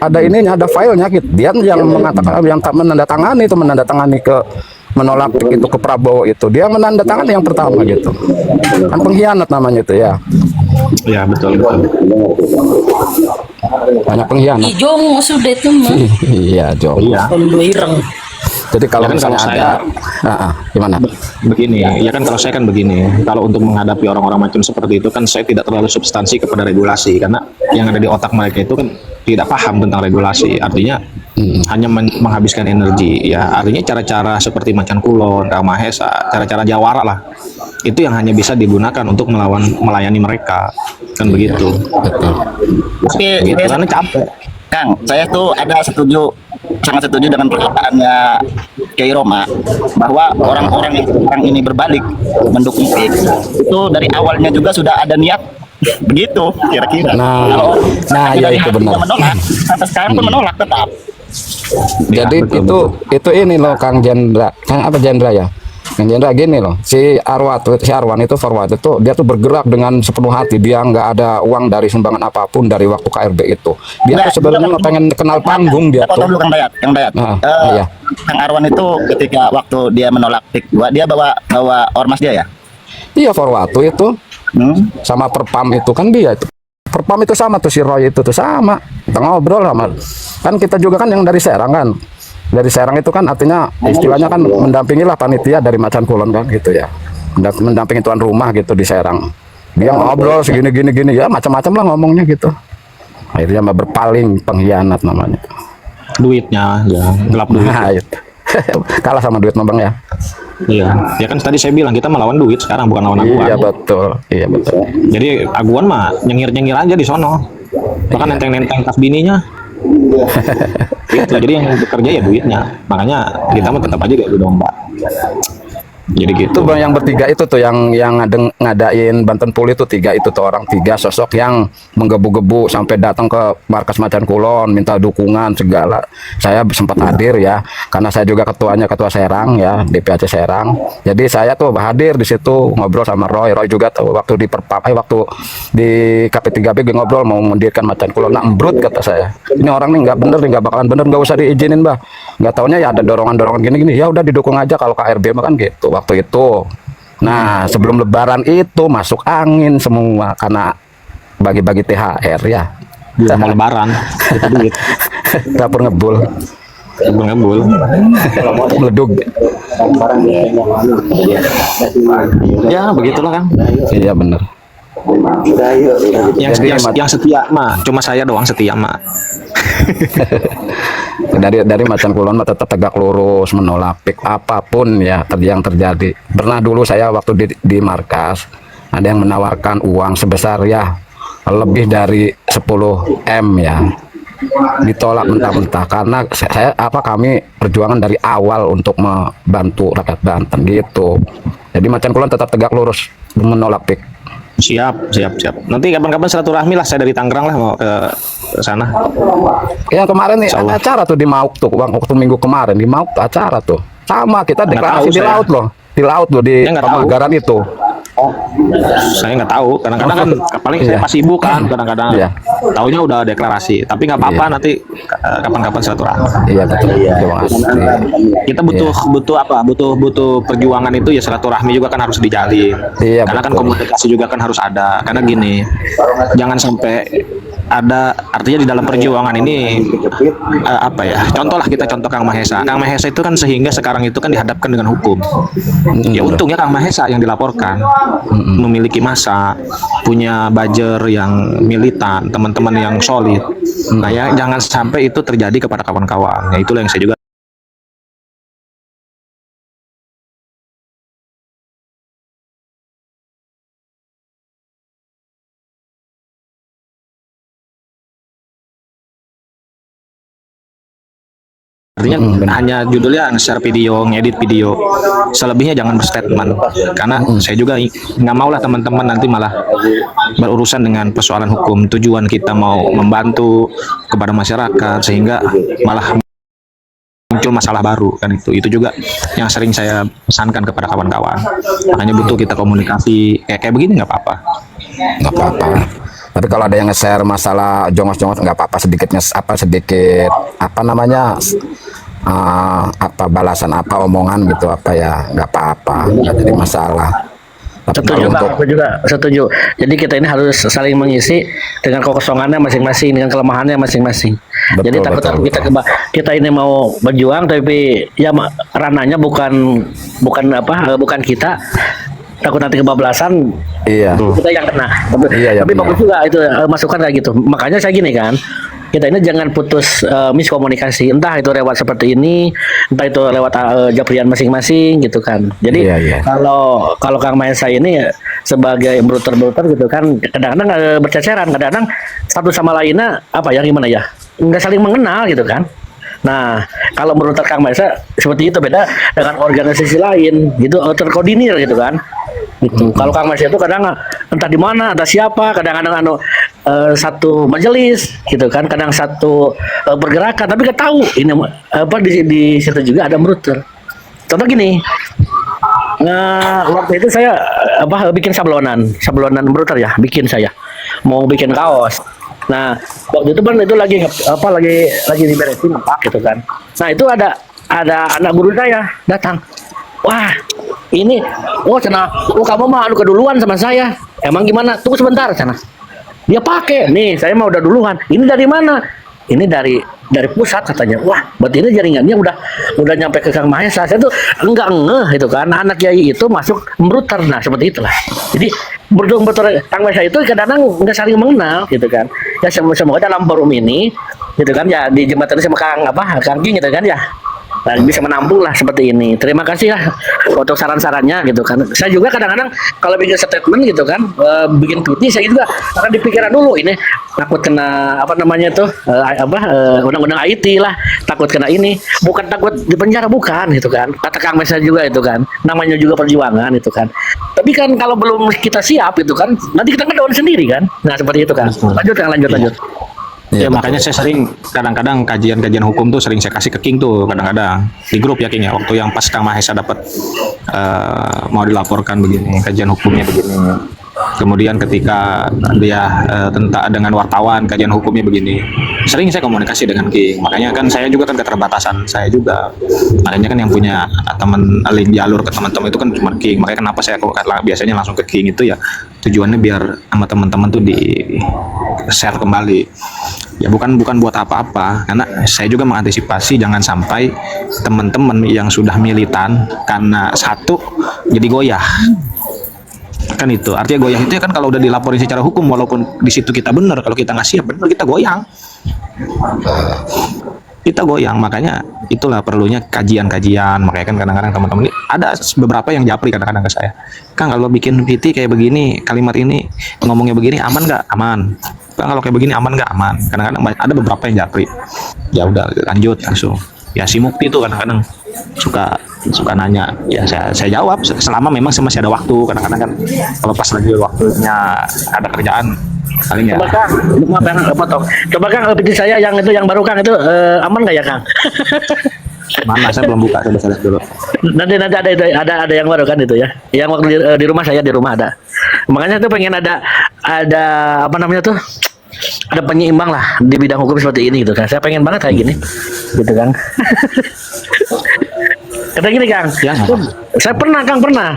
ada ininya, ada filenya gitu. Dia yang mengatakan, yang tak menandatangani ke menolak itu ke Prabowo itu. Dia menandatangani yang pertama gitu. Kan pengkhianat namanya itu ya. Ya betul. Banyak pengkhianat. Ijong sudah itu mah. Iya, Jo. Iya. Ireng. Jadi kalau Ya kan misalnya kalau ada, gimana? Begini, ya kan kalau saya kan begini, kalau untuk menghadapi orang-orang macam seperti itu kan saya tidak terlalu substansi kepada regulasi, karena yang ada di otak mereka itu kan tidak paham tentang regulasi, artinya hanya menghabiskan energi, ya artinya cara-cara seperti Macan Kulon, Kang Mahesa, cara-cara jawara lah, itu yang hanya bisa digunakan untuk melayani mereka, kan begitu. Tapi Gitu, karena capek. Kang, saya tuh sangat setuju dengan perkataannya Kiai Roma bahwa orang-orang yang sekarang ini berbalik mendukung Pik itu dari awalnya juga sudah ada niat begitu kira-kira. Kalau ya dari itu hatinya benar. menolak, sampai sekarang pun menolak tetap. Jadi itu ini loh Kang Jendra ya. Kang Jendra gini loh, si Arwan itu Forward itu dia tuh bergerak dengan sepenuh hati, dia nggak ada uang dari sumbangan apapun dari waktu KRB itu. Dia tuh sebenarnya pengen kenal panggung dia tuh. Dulu Kang Dayat. Iya. Kang Arwan itu ketika waktu dia menolak Pik 2 dia bawa ormas dia ya? Iya Forward itu sama Perpam itu kan dia itu. Perpam itu sama tuh si Roy itu tuh sama. Kita ngobrol sama. Kan kita juga kan yang dari Serang kan. Dari Serang itu kan artinya istilahnya kan mendampingi lah panitia dari Macan Kulon kan gitu ya. Mendampingi tuan rumah gitu di Serang. Dia ngobrol segini gini ya macam-macam lah ngomongnya gitu. Akhirnya berpaling, pengkhianat namanya. Duitnya, ya, gelap duit. Nah, itu. Kalah sama duit Bang ya. Iya, ya kan tadi saya bilang kita melawan duit sekarang bukan lawan aguan. Iya betul. Jadi aguan mah nyengir-nyengir aja di sono. Bahkan nenteng-nenteng tas bininya. Gitu, jadi yang bekerja ya duitnya. Makanya kita mah tetap aja diadu domba. Jadi gitu. Itu Bang yang bertiga itu tuh yang ngadain Banten Pulih itu tiga sosok yang menggebu-gebu sampai datang ke markas Macan Kulon minta dukungan segala. Saya sempat hadir ya karena saya juga ketua Serang ya, DPAC Serang. Jadi saya tuh hadir di situ ngobrol sama Roy juga tuh waktu di waktu di KP3B ngobrol mau mendirikan Macan Kulon. Nah, embrut kata saya. Ini orang nih nggak bener, nggak bakalan bener, nggak usah diizinin, Bah. Nggak taunya ya ada dorongan-dorongan gini-gini. Ya udah didukung aja kalau KRB mah kan gitu. Waktu itu, nah sebelum Lebaran itu masuk angin semua karena bagi-bagi THR ya. Belum mau Lebaran, itu duit. Dapur ngebul, meledug. Ya begitulah Kang. Iya bener. Yang setia mah cuma saya doang setia mah. dari Macan Kulon mah tetap tegak lurus menolak pik apapun ya yang terjadi. Pernah dulu saya waktu di markas ada yang menawarkan uang sebesar ya lebih dari 10 M ya, ditolak mentah-mentah karena kami perjuangan dari awal untuk membantu rakyat Banten gitu. Jadi Macan Kulon tetap tegak lurus menolak pik. Siap. Nanti kapan-kapan silaturahmi lah, saya dari Tangerang lah mau ke sana. Yang kemarin nih ada acara tuh di Mauk tuh, waktu minggu kemarin di Mauk tuh acara tuh. Sama kita deklarasi di laut loh. Di laut loh di Pemagaran itu. Saya nggak tahu, kadang-kadang kan paling saya pas sibuk kan, kadang-kadang taunya udah deklarasi, tapi nggak apa-apa nanti kapan-kapan silaturahmi. Iya betul. Terima kasih. Kita butuh perjuangan itu ya, silaturahmi juga kan harus dijalin. Iya, karena kan betul. komunikasi juga kan harus ada. Karena gini, jangan sampai ada artinya di dalam perjuangan ini contoh lah, kita contoh Kang Mahesa. Kang Mahesa itu kan sehingga sekarang itu kan dihadapkan dengan hukum. Ya untungnya Kang Mahesa yang dilaporkan memiliki massa, punya buzzer yang militan, teman-teman yang solid. Nah ya jangan sampai itu terjadi kepada kawan-kawan. Ya itulah yang saya juga artinya hanya judulnya share video, ngedit video, selebihnya jangan berstatement karena saya juga nggak mau lah teman-teman nanti malah berurusan dengan persoalan hukum. Tujuan kita mau membantu kepada masyarakat sehingga malah muncul masalah baru kan, itu juga yang sering saya pesankan kepada kawan-kawan. Makanya butuh kita komunikasi kayak begini, nggak apa-apa. Tapi kalau ada yang nge-share masalah jongos-jongos nggak apa-apa, sedikit balasan omongan gitu nggak apa-apa, nggak jadi masalah. Tapi Setuju Bang, aku juga setuju. Jadi kita ini harus saling mengisi dengan kekosongannya masing-masing, dengan kelemahannya masing-masing. Jadi takut kita ini mau berjuang tapi ya ranahnya bukan kita. Takut nanti kebablasan, kita yang kena. Tapi bagus juga itu masukan kayak gitu. Makanya saya gini kan, kita ini jangan putus miskomunikasi. Entah itu lewat seperti ini, entah itu lewat japrian masing-masing gitu kan. Jadi kalau Kang Mahesa ini sebagai bruter gitu kan, kadang-kadang berceceran, kadang-kadang satu sama lainnya gimana ya, nggak saling mengenal gitu kan. Nah, kalau menurut Kang Mahesa seperti itu, beda dengan organisasi lain gitu, terkoordinir gitu kan. Gitu. Kalau Kang Mahesa itu kadang entah di mana, ada siapa, kadang-kadang satu majelis gitu kan, kadang satu pergerakan, tapi nggak tahu ini di situ juga ada bruter. Contoh gini, waktu itu saya bikin sablonan bruter ya, mau bikin kaos. Nah, waktu itu kan itu lagi diberesin gitu kan. Nah, itu ada anak guru saya datang. Wah, ini kamu mah keduluan sama saya. Emang gimana? Tunggu sebentar sana. Dia pakai nih, saya mau udah duluan. Ini dari mana? Ini dari pusat katanya. Wah, berarti ini jaringannya udah nyampe ke Kang Mahesa. Saya tuh enggak ngeh itu kan. Anak kiai itu masuk meruter, nah seperti itulah. Jadi berdua Kang Mahesa itu kadang-kadang nggak saling mengenal gitu kan. Ya semoga dalam forum ini gitu kan ya di jembatan sama Kang King gitu kan ya. Nah, bisa menampung lah seperti ini. Terima kasih lah untuk saran-sarannya gitu kan. Saya juga kadang-kadang kalau bikin statement gitu kan, bikin tweet saya juga akan dipikiran dulu ini takut kena apa namanya tuh undang-undang IT lah, takut kena ini, bukan takut di penjara bukan gitu kan. Kata Kang Mesa juga itu kan, namanya juga perjuangan itu kan. Tapi kan kalau belum kita siap itu kan, nanti kita ngedown sendiri kan. Nah seperti itu kan. Lanjut. Ya makanya saya sering kadang-kadang kajian-kajian hukum tuh sering saya kasih ke King tuh kadang-kadang di grup ya King ya, waktu yang pas Kang Mahesa dapat mau dilaporkan begini, kajian hukumnya begini. Kemudian ketika dia tentang dengan wartawan kajian hukumnya begini, sering saya komunikasi dengan King. Makanya kan saya juga kan keterbatasan saya juga. Makanya kan yang punya teman link jalur ke teman-teman itu kan cuma King. Makanya kenapa saya biasanya langsung ke King itu ya tujuannya biar sama teman-teman tuh di share kembali. Ya bukan buat apa-apa, karena saya juga mengantisipasi jangan sampai teman-teman yang sudah militan karena satu jadi goyah. Kan itu artinya goyah itu ya kan kalau udah dilaporin secara hukum walaupun di situ kita benar, kalau kita nggak siap benar kita goyang, makanya itulah perlunya kajian-kajian. Makanya kan kadang-kadang teman-teman ini ada beberapa yang japri kadang-kadang ke saya, Kang kalau bikin PT kayak begini, kalimat ini ngomongnya begini aman nggak? Aman. Kang kalau kayak begini aman nggak? Aman. Kadang-kadang ada beberapa yang japri, ya udah lanjut langsung. Ya si Mukti itu kadang-kadang suka nanya, ya saya jawab selama memang masih ada waktu. Kadang-kadang kan kalau pas lagi waktunya ada kerjaan paling ya. Coba Kang, maaf Kang, potong. Coba Kang PT saya yang baru Kang itu aman nggak ya Kang? Mana saya belum buka, coba saya lihat dulu. Nanti ada yang baru kan itu ya. Yang waktu di rumah saya di rumah ada. Makanya tuh pengen ada apa namanya tuh? Ada penyeimbang lah di bidang hukum seperti ini gitu kan. Saya pengen banget kayak gini. Gitu kan. Kata gini Kang, Ya, saya pernah,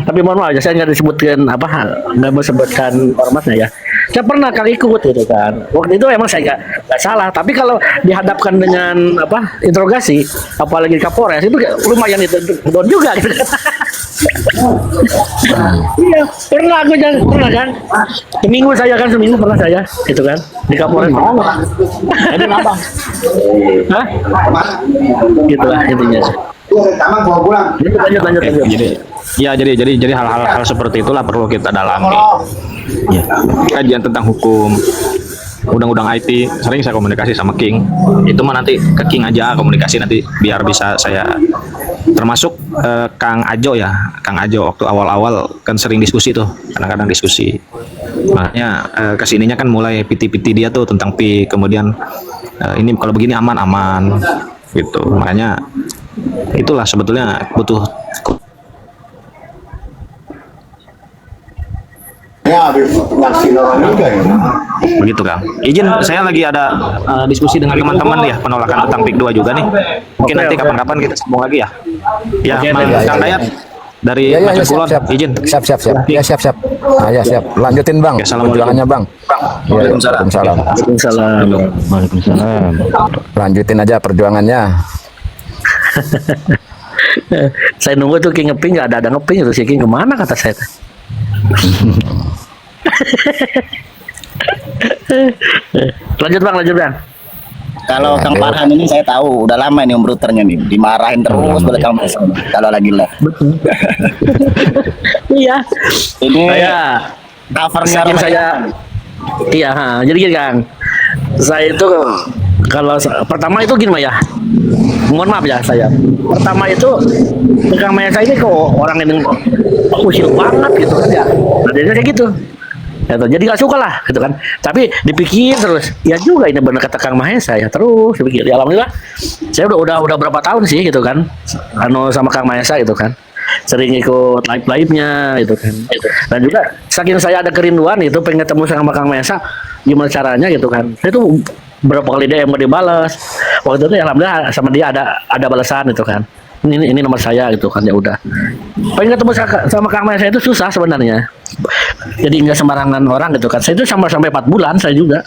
tapi mohon maaf aja saya nggak disebutkan nggak mau sebutkan ormasnya ya. Saya pernah Kang ikut gitu kan. Waktu itu emang saya nggak salah, tapi kalau dihadapkan dengan interogasi, apalagi Kapolres itu lumayan itu down juga gitu. Iya, pernah kan. Seminggu pernah saya gitu kan di Kapolres. Jadi apa? Hah? Gitu lah intinya. Lanjut. Jadi hal-hal seperti itulah perlu kita dalami. Ya. Kajian tentang hukum, undang-undang IT sering saya komunikasi sama King. Itu mah nanti ke King aja komunikasi nanti biar bisa saya termasuk Kang Ajo waktu awal-awal kan sering diskusi tuh, kadang-kadang diskusi. Makanya kesininya kan mulai PT dia tuh tentang kemudian ini kalau begini aman gitu. Makanya itulah sebetulnya butuh begitu Kang. Izin saya lagi ada diskusi dengan teman-teman ya penolakan tentang PIK 2 juga nih. Mungkin nanti kapan-kapan kita sambung lagi ya. Ya, Kang Dayat dari Macan Kulon, izin. Siap. Ya siap. Nah, ya siap. Lanjutin Bang. Perjuangannya Bang. Waalaikumsalam. Waalaikumsalam. Lanjutin aja perjuangannya. Saya nunggu tuh King ngeping nggak ada ngeping itu si King kemana kata saya. Lanjut bang. Kalau Kang Farhan ini saya tahu udah lama ini bruternya nih dimarahin terus oleh Kang Mas kalau lagi live. Iya. Ini Saya covernya saking saya iya, jadi gini Kang. Saya itu kalau pertama itu gini ya. Mohon maaf ya saya. Pertama itu Kang Mahesa ini kok orang ini usil banget gitu kan ya. Nah, dia kayak gitu. Jadi gak suka lah gitu kan. Tapi dipikir terus, ya juga ini benar kata Kang Mahesa ya terus dipikir. Ya alhamdulillah saya udah berapa tahun sih gitu kan. Sama Kang Mahesa gitu kan. Sering ikut live-nya gitu kan. Dan juga saking saya ada kerinduan itu pengen ketemu sama Kang Mahesa gimana caranya gitu kan. Saya tuh berapa kali DM mau dibalas. Waktu itu ya alhamdulillah sama dia ada balasan itu kan. ini nomor saya gitu kan, ya udah. Pengen ketemu sama Kang Maesa itu susah sebenarnya. Jadi nggak sembarangan orang gitu kan. Saya itu sampai 4 bulan saya juga.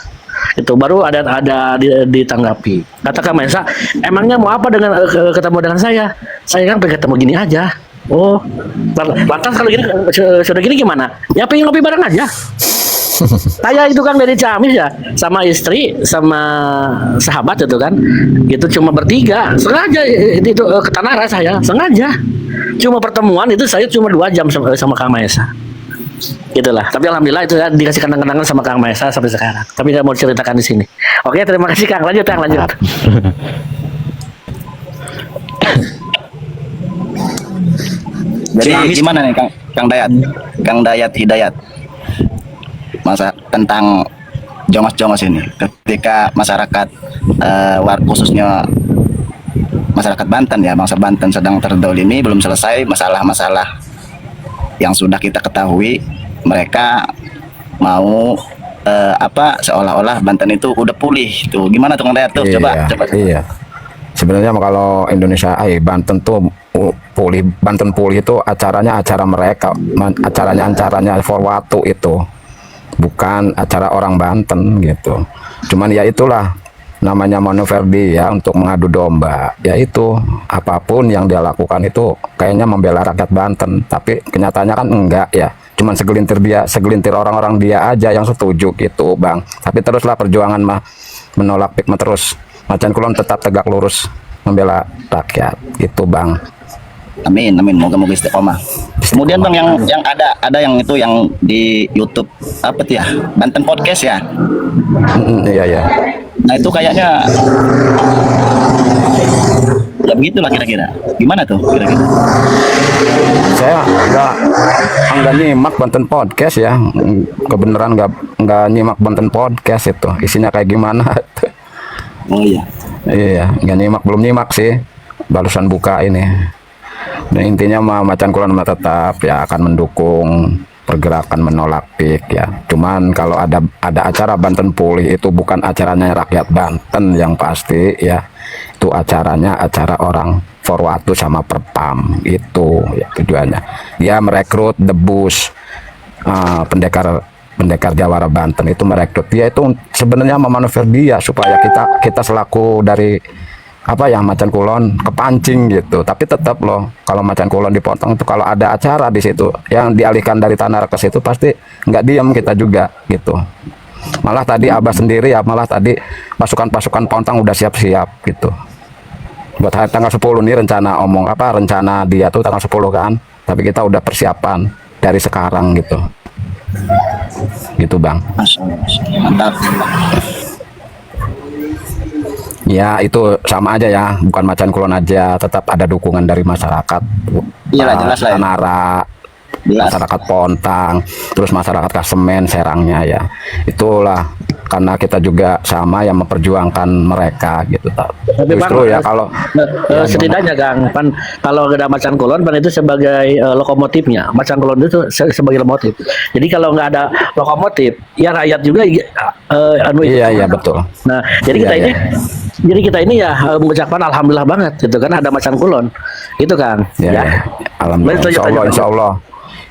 Itu baru ada ditanggapi. Kata Kang Maesa, emangnya mau apa dengan ketemu dengan saya? Saya kan pengen ketemu gini aja. Oh, lantas kalau gini sudah gini gimana? Ya pengen ngopi bareng aja. Saya itu kan dari Ciamis ya, sama istri, sama sahabat itu kan, itu cuma bertiga, sengaja itu ke Tanara saya, sengaja. Cuma pertemuan itu saya cuma 2 jam sama Kang Maesa. Gitulah. Tapi alhamdulillah itu ya, dikasih kenang-kenangan sama Kang Maesa sampai sekarang. Tapi nggak mau ceritakan di sini. Oke, terima kasih Kang. Lanjut. Jadi gimana nih Kang Dayat Hidayat, masa tentang jongos-jongos ini ketika masyarakat khususnya masyarakat Banten ya, bangsa Banten sedang terdolimi, belum selesai masalah-masalah yang sudah kita ketahui, mereka mau seolah-olah Banten itu udah pulih tuh. Gimana tuh Kang Dayat tuh? Coba. Iya. Sebenarnya kalau Indonesia, Banten tuh pulih, Banten pulih itu acaranya mereka, acaranya Forwatu itu, bukan acara orang Banten gitu. Cuman ya itulah namanya manuver dia untuk mengadu domba, yaitu apapun yang dia lakukan itu kayaknya membela rakyat Banten, tapi kenyataannya kan enggak ya. Cuman segelintir orang-orang dia aja yang setuju gitu Bang. Tapi teruslah perjuangan menolak PIK terus. Macan Kulon tetap tegak lurus membela rakyat gitu Bang. Amin, moga-moga istiqomah. Kemudian Bang, yang ada yang itu yang di YouTube apa tuh ya, Banten Podcast ya. Iya. Nah itu kayaknya ya begitulah kira-kira. Gimana tuh kira-kira? Saya nggak nyimak Banten Podcast ya, kebenaran nggak nyimak Banten Podcast itu isinya kayak gimana. Oh iya. Iya, belum nyimak sih, barusan buka ini. Dan intinya Macan Kulon tetap ya akan mendukung pergerakan menolak PIK ya. Cuman kalau ada acara Banten pulih itu bukan acaranya rakyat Banten yang pasti ya. Itu acara orang Forwatu sama Perpam itu ya tujuannya. Dia merekrut debus pendekar Jawara Banten itu merekrut dia, itu sebenarnya memanuver dia supaya kita selaku dari Macan Kulon kepancing gitu. Tapi tetap loh, kalau Macan Kulon dipotong itu kalau ada acara di situ yang dialihkan dari Tanara ke situ pasti nggak diam kita juga gitu. Malah tadi Abah sendiri ya, tadi pasukan Pontang udah siap-siap gitu. Buat hari tanggal 10 nih rencana dia tuh tanggal 10 kan. Tapi kita udah persiapan dari sekarang gitu. Gitu Bang. Mantap. Ya itu sama aja ya, bukan Macan Kulon aja, tetap ada dukungan dari masyarakat. Iyalah, jelas lah ya. Tanara, masyarakat Pontang, terus masyarakat Kasemen, Serangnya ya. Itulah karena kita juga sama yang memperjuangkan mereka gitu. Tapi Justru Bang, ya kalau setidaknya Kang, kalau ada Macan Kulon itu sebagai lokomotifnya. Macan Kulon itu sebagai lokomotif. Jadi kalau nggak ada lokomotif, ya rakyat juga iya betul. Nah, jadi kita ini ya mengucapkan alhamdulillah banget gitu kan ada Macan Kulon. Itu Kang. Ya. Alhamdulillah.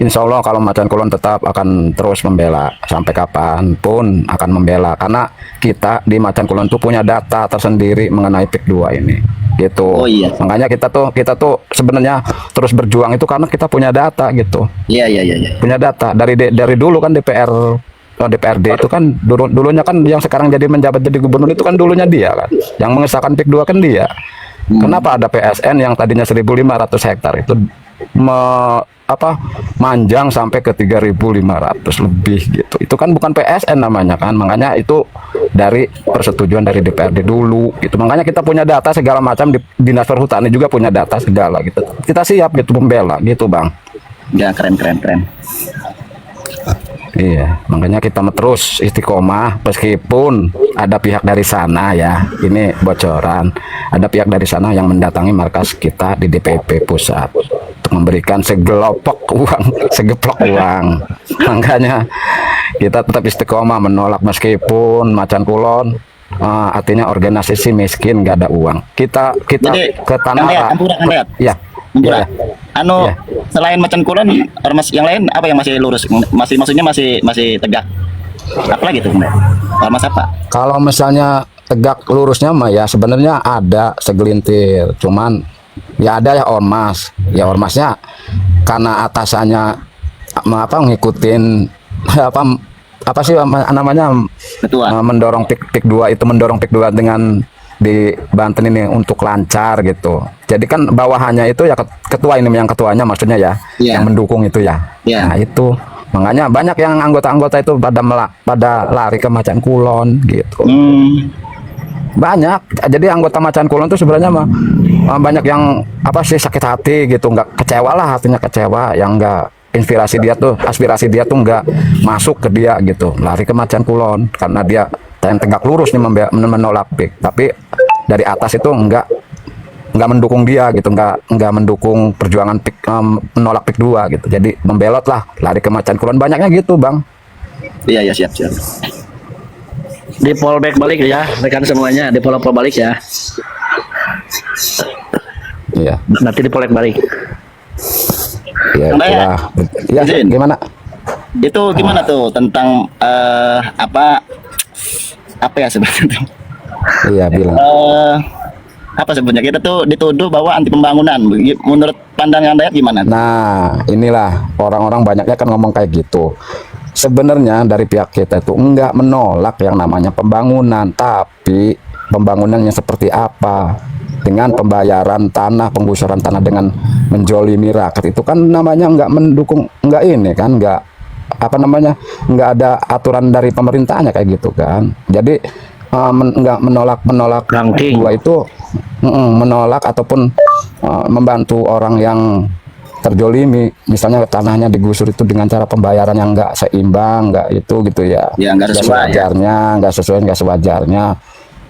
Insya Allah kalau Macan Kulon tetap akan terus membela sampai kapanpun akan membela, karena kita di Macan Kulon tuh punya data tersendiri mengenai PIK 2 ini gitu. Oh iya. Makanya kita tuh sebenarnya terus berjuang itu karena kita punya data gitu. Iya. Punya data dari dulu kan DPRD itu kan dulunya kan yang sekarang jadi menjabat jadi gubernur itu kan dulunya dia kan. Yang mengesahkan PIK 2 kan dia. Kenapa ada PSN yang tadinya 1.500 hektar itu manjang sampai ke 3.500 lebih gitu. Itu kan bukan PSN namanya kan. Makanya itu dari persetujuan dari DPRD dulu gitu. Makanya kita punya data segala macam, di Dinas Perhutani juga punya data segala gitu. Kita siap gitu membela gitu Bang. Ya keren. Iya, makanya kita terus istiqomah meskipun ada pihak dari sana ya. Ini bocoran. Ada pihak dari sana yang mendatangi markas kita di DPP pusat untuk memberikan segeplok uang. Makanya kita tetap istiqomah menolak meskipun Macan Kulon artinya organisasi miskin nggak ada uang. Kita Jadi ke tanah Kang Dayat, Ampura, Kang Dayat. ya. Ampura. Iya. Anu Iya. selain Macan Kulon ormas yang lain apa yang masih lurus? Maksudnya masih tegak. Apa lagi tuh, Kang Dayat? Ormas apa? Kalau misalnya tegak lurusnya mah ya sebenarnya ada segelintir, cuman ya ada ya ormasnya karena atasannya ngikutin apa sih namanya Ketua. mendorong pik 2 itu mendorong pik 2 dengan di Banten ini untuk lancar gitu. Jadi kan bawahannya itu ya ketua ini yang ketuanya maksudnya ya, Iya. yang mendukung itu ya. Iya. Nah itu makanya banyak yang anggota-anggota itu pada lari ke Macan Kulon gitu. Banyak. Jadi anggota Macan Kulon itu sebenarnya mah banyak yang sakit hati gitu, nggak kecewa lah, hatinya kecewa, yang nggak aspirasi dia tuh nggak masuk ke dia gitu, lari ke Macan Kulon karena dia yang tegak lurus nih menolak PIK, tapi dari atas itu nggak mendukung dia gitu, nggak mendukung perjuangan PIK, menolak PIK 2 gitu, jadi membelot lah, lari ke Macan Kulon, banyaknya gitu Bang. Iya, siap. Di fallback balik ya, rekan semuanya, di follow balik ya. Iya. Nanti di fallback balik. Ya, Kang Dayat, ya izin. gimana? Itu gimana tuh tentang apa ya sebenarnya? Iya bilang. Apa sebenarnya kita tuh dituduh bahwa anti pembangunan. Menurut pandangan Dayat gimana? Nah, inilah orang-orang banyaknya kan ngomong kayak gitu. Sebenarnya dari pihak kita itu enggak menolak yang namanya pembangunan, tapi pembangunannya seperti apa? Dengan pembayaran tanah, penggusuran tanah dengan menjolimi rakyat itu kan namanya enggak mendukung, enggak ini kan, enggak enggak ada aturan dari pemerintahnya kayak gitu kan. Jadi enggak menolak Ranking. dua itu menolak ataupun membantu orang yang terjolimi, misalnya tanahnya digusur itu dengan cara pembayaran yang enggak seimbang, enggak itu gitu ya, Ya, nggak sesuai, sewajarnya, enggak sewajarnya.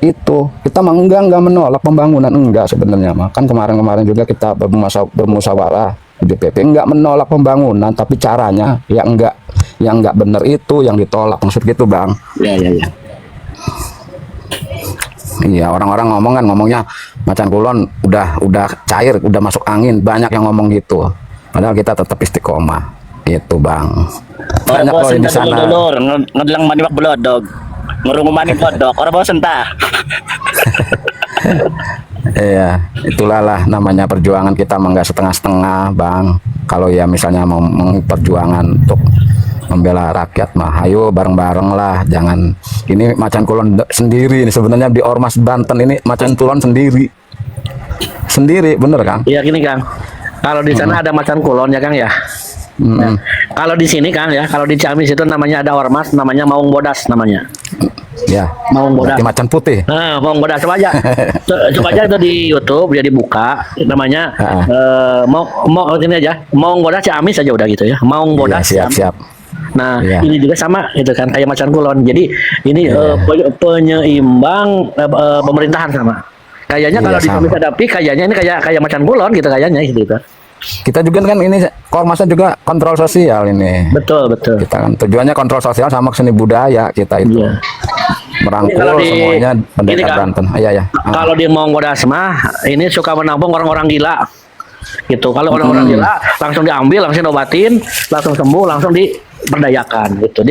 Itu kita mah enggak menolak pembangunan, enggak sebenarnya mah. Kan kemarin juga kita bermusyawarah di DPP, enggak menolak pembangunan, tapi caranya ya enggak benar itu yang ditolak, maksud gitu Bang. Iya. Iya, orang-orang ngomongnya Macan Kulon udah cair, udah masuk angin, banyak yang ngomong gitu. Padahal kita tetap istiqomah, gitu Bang. Banyak loh di sana. Dulur, ngedelang mani wak belodog. Ngerungu mani bodok, orang bawa sentah. Iya, itulah lah namanya perjuangan kita mah nggak setengah-setengah Bang. Kalau ya misalnya mau perjuangan untuk membela rakyat mah, ayo bareng-bareng lah. Jangan ini Macan Kulon sendiri ini sebenarnya di Ormas Banten ini Macan Kulon sendiri bener kan? Iya gini Kang, kalau di sana ada Macan Kulon ya Kang ya. Nah, kalau di sini Kang ya, kalau di Ciamis itu namanya ada ormas, namanya Maung Bodas namanya. Ya, Maung Bodas. berarti Macan Putih. Nah, Maung Bodas coba aja, coba aja itu di YouTube dia dibuka, namanya mau ini aja, Maung Bodas Ciamis aja udah gitu ya, Maung Bodas. Iya, siap. Nah, Iya. ini juga sama itu kan kayak Macan Kulon. Jadi ini penyeimbang pemerintahan sama. Kayaknya Iya, kalau di sama. Ciamis ada PIK, kayaknya ini kayak Macan Kulon gitu kayaknya gitu kan. Kita juga kan ini Ormasnya juga kontrol sosial ini. Betul. Kita kan tujuannya kontrol sosial sama seni budaya kita itu. Iya. Merangkul Kalau di- semuanya ini pendekar kan, Banten. Iya. Kalau di Maung Bodas mah ini suka menampung orang-orang gila. Gitu. Kalau orang-orang gila langsung diambil, langsung diobatin, langsung sembuh, langsung diberdayakan gitu.